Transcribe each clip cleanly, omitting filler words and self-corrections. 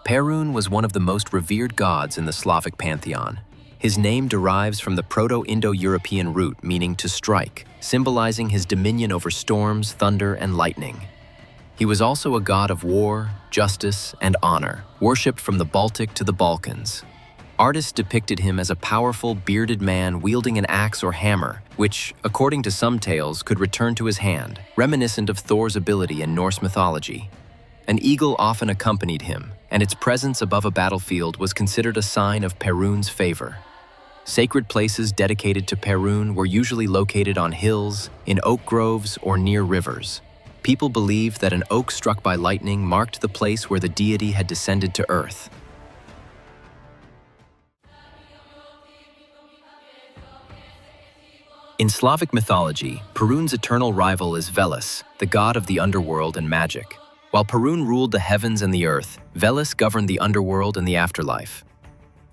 Perun was one of the most revered gods in the Slavic pantheon. His name derives from the Proto-Indo-European root meaning to strike, symbolizing his dominion over storms, thunder, and lightning. He was also a god of war, justice, and honor, worshipped from the Baltic to the Balkans. Artists depicted him as a powerful, bearded man wielding an axe or hammer, which, according to some tales, could return to his hand, reminiscent of Thor's ability in Norse mythology. An eagle often accompanied him, and its presence above a battlefield was considered a sign of Perun's favor. Sacred places dedicated to Perun were usually located on hills, in oak groves, or near rivers. People believed that an oak struck by lightning marked the place where the deity had descended to earth. In Slavic mythology, Perun's eternal rival is Veles, the god of the underworld and magic. While Perun ruled the heavens and the earth, Veles governed the underworld and the afterlife.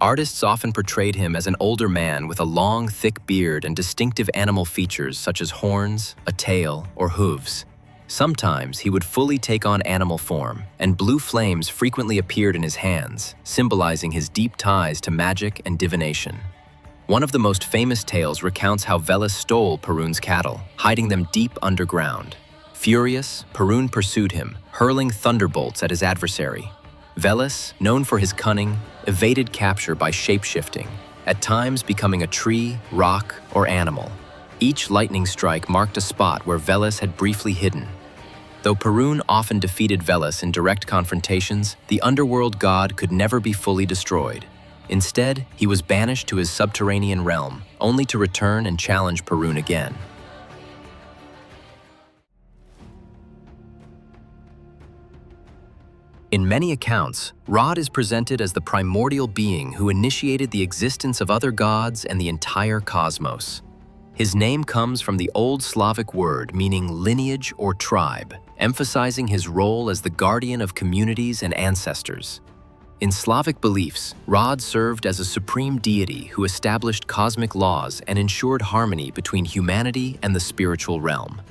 Artists often portrayed him as an older man with a long, thick beard and distinctive animal features such as horns, a tail, or hooves. Sometimes he would fully take on animal form, and blue flames frequently appeared in his hands, symbolizing his deep ties to magic and divination. One of the most famous tales recounts how Veles stole Perun's cattle, hiding them deep underground. Furious, Perun pursued him, hurling thunderbolts at his adversary. Veles, known for his cunning, evaded capture by shape-shifting, at times becoming a tree, rock, or animal. Each lightning strike marked a spot where Veles had briefly hidden. Though Perun often defeated Veles in direct confrontations, the underworld god could never be fully destroyed. Instead, he was banished to his subterranean realm, only to return and challenge Perun again. In many accounts, Rod is presented as the primordial being who initiated the existence of other gods and the entire cosmos. His name comes from the Old Slavic word meaning lineage or tribe, emphasizing his role as the guardian of communities and ancestors. In Slavic beliefs, Rod served as a supreme deity who established cosmic laws and ensured harmony between humanity and the spiritual realm.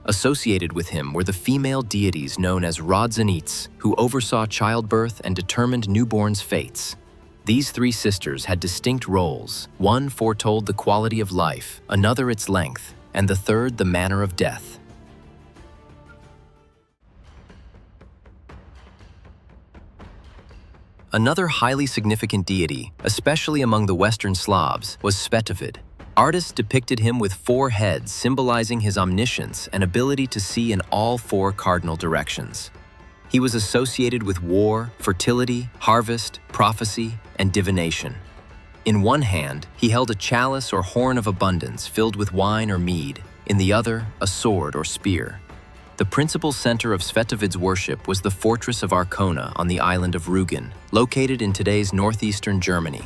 Associated with him were the female deities known as Rodzenites, who oversaw childbirth and determined newborns' fates. These three sisters had distinct roles. One foretold the quality of life, another its length, and the third the manner of death. Another highly significant deity, especially among the Western Slavs, was Svetovid. Artists depicted him with 4 heads, symbolizing his omniscience and ability to see in all 4 cardinal directions. He was associated with war, fertility, harvest, prophecy, and divination. In one hand, he held a chalice or horn of abundance filled with wine or mead, in the other, a sword or spear. The principal center of Svetovid's worship was the fortress of Arkona on the island of Rügen, located in today's northeastern Germany.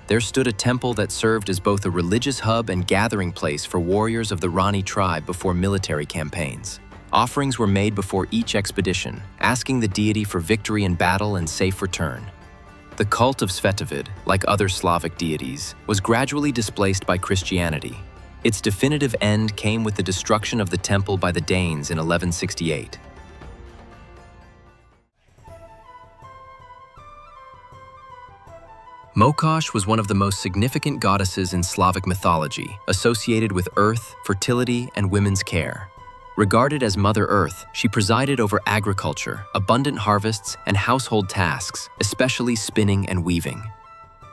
There stood a temple that served as both a religious hub and gathering place for warriors of the Rani tribe before military campaigns. Offerings were made before each expedition, asking the deity for victory in battle and safe return. The cult of Svetovid, like other Slavic deities, was gradually displaced by Christianity. Its definitive end came with the destruction of the temple by the Danes in 1168. Mokosh was one of the most significant goddesses in Slavic mythology, associated with earth, fertility, and women's care. Regarded as Mother Earth, she presided over agriculture, abundant harvests, and household tasks, especially spinning and weaving.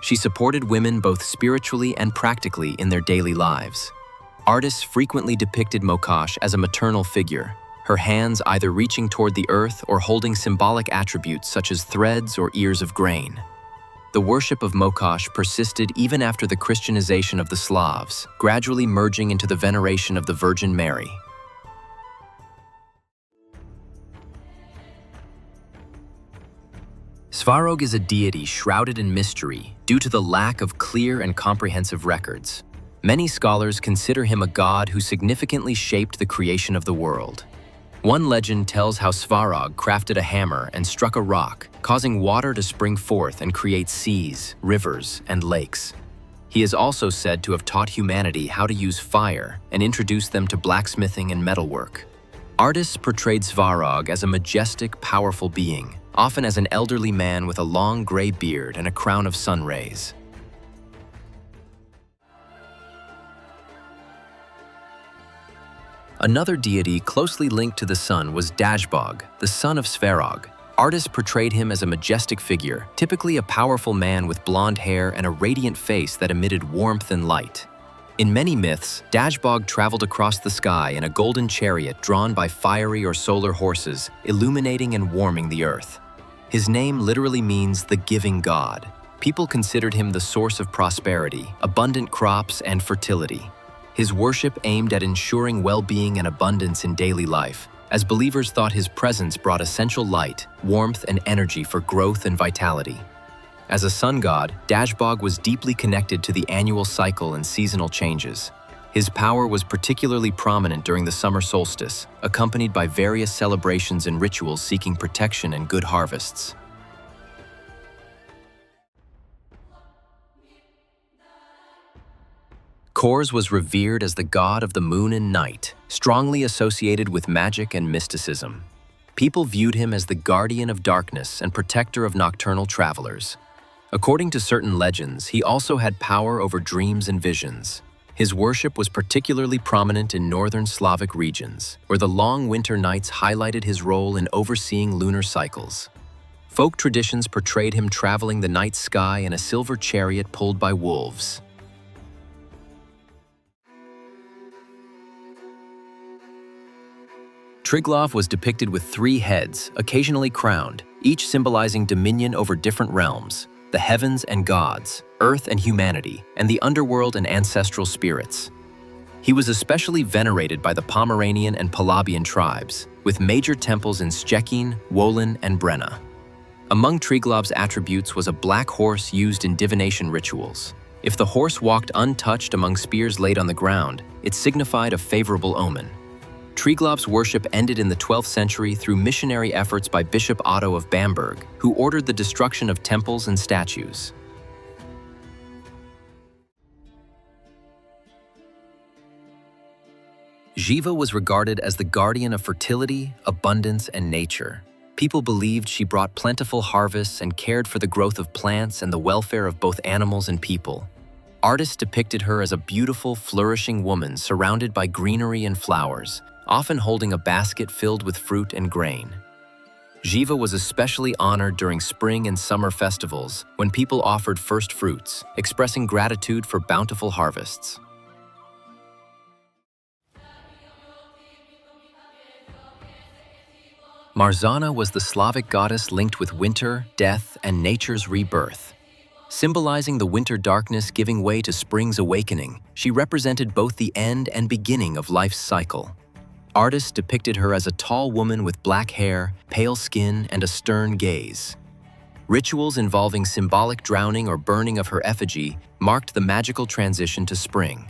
She supported women both spiritually and practically in their daily lives. Artists frequently depicted Mokosh as a maternal figure, her hands either reaching toward the earth or holding symbolic attributes such as threads or ears of grain. The worship of Mokosh persisted even after the Christianization of the Slavs, gradually merging into the veneration of the Virgin Mary. Svarog is a deity shrouded in mystery due to the lack of clear and comprehensive records. Many scholars consider him a god who significantly shaped the creation of the world. One legend tells how Svarog crafted a hammer and struck a rock, causing water to spring forth and create seas, rivers, and lakes. He is also said to have taught humanity how to use fire and introduced them to blacksmithing and metalwork. Artists portrayed Svarog as a majestic, powerful being, often as an elderly man with a long gray beard and a crown of sun rays. Another deity closely linked to the sun was Dazhbog, the son of Svarog. Artists portrayed him as a majestic figure, typically a powerful man with blonde hair and a radiant face that emitted warmth and light. In many myths, Dazhbog traveled across the sky in a golden chariot drawn by fiery or solar horses, illuminating and warming the earth. His name literally means the giving god. People considered him the source of prosperity, abundant crops, and fertility. His worship aimed at ensuring well-being and abundance in daily life, as believers thought his presence brought essential light, warmth, and energy for growth and vitality. As a sun god, Dazhbog was deeply connected to the annual cycle and seasonal changes. His power was particularly prominent during the summer solstice, accompanied by various celebrations and rituals seeking protection and good harvests. Chors was revered as the god of the moon and night, strongly associated with magic and mysticism. People viewed him as the guardian of darkness and protector of nocturnal travelers. According to certain legends, he also had power over dreams and visions. His worship was particularly prominent in northern Slavic regions, where the long winter nights highlighted his role in overseeing lunar cycles. Folk traditions portrayed him traveling the night sky in a silver chariot pulled by wolves. Triglav was depicted with 3 heads, occasionally crowned, each symbolizing dominion over different realms: the heavens and gods, earth and humanity, and the underworld and ancestral spirits. He was especially venerated by the Pomeranian and Polabian tribes, with major temples in Szczecin, Wolin, and Brenna. Among Triglav's attributes was a black horse used in divination rituals. If the horse walked untouched among spears laid on the ground, it signified a favorable omen. Triglav's worship ended in the 12th century through missionary efforts by Bishop Otto of Bamberg, who ordered the destruction of temples and statues. Zhiva was regarded as the guardian of fertility, abundance, and nature. People believed she brought plentiful harvests and cared for the growth of plants and the welfare of both animals and people. Artists depicted her as a beautiful, flourishing woman surrounded by greenery and flowers, often holding a basket filled with fruit and grain. Zhiva was especially honored during spring and summer festivals when people offered first fruits, expressing gratitude for bountiful harvests. Marzanna was the Slavic goddess linked with winter, death, and nature's rebirth. Symbolizing the winter darkness giving way to spring's awakening, she represented both the end and beginning of life's cycle. Artists depicted her as a tall woman with black hair, pale skin, and a stern gaze. Rituals involving symbolic drowning or burning of her effigy marked the magical transition to spring.